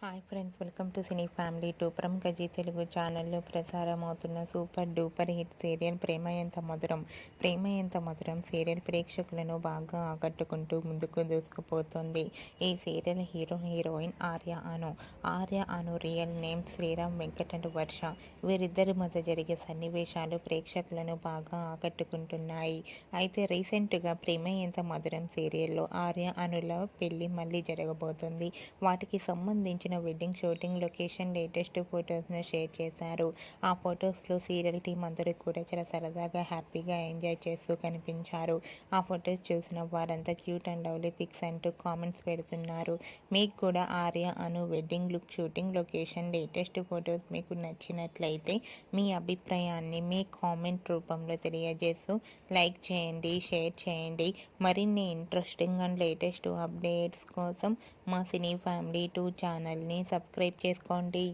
Hi friends, welcome to cine family 2. ప్రముఖ G Telugu ఛానల్లో ప్రసారం అవుతున్న సూపర్ డూపర్ హిట్ సీరియల్ ప్రేమ ఎంత మధురం. ప్రేమ ఎంత మధురం సీరియల్ ప్రేక్షకులను బాగా ఆకట్టుకుంటూ ముందుకు దూసుకుపోతుంది. ఈ serial heroine Arya Anu real name Sriram Venkat and Varsha. వీరిద్దరి మధ్య జరిగే సన్నివేశాలు ప్రేక్షకులను బాగా ఆకట్టుకుంటున్నాయి. అయితే రీసెంట్గా ప్రేమ ఎంత మధురం సీరియల్లో ఆర్య అనుల పెళ్లి మళ్ళీ జరగబోతుంది. వాటికి సంబంధించిన వెడ్డింగ్ షూటింగ్ లొకేషన్ లేటెస్ట్ ఫొటోస్ను షేర్ చేశారు. ఆ ఫొటోస్లో సీరియల్ టీం అందరూ కూడా చాలా సరదాగా హ్యాపీగా ఎంజాయ్ చేస్తూ కనిపించారు. ఆ ఫొటోస్ చూసిన వారంతా క్యూట్ అండ్ లవ్లీ పిక్స్ అంటూ కామెంట్స్ పెడుతున్నారు. మీకు కూడా Arya Anu wedding look shooting location latest photos మీకు నచ్చినట్లయితే మీ అభిప్రాయాన్ని మీ కామెంట్ రూపంలో తెలియజేస్తూ లైక్ చేయండి, షేర్ చేయండి. మరిన్ని ఇంట్రెస్టింగ్ అండ్ లేటెస్ట్ అప్డేట్స్ కోసం మా సినీ ఫ్యామిలీ 2 ఛానల్ని సబ్స్క్రైబ్ చేసుకోండి.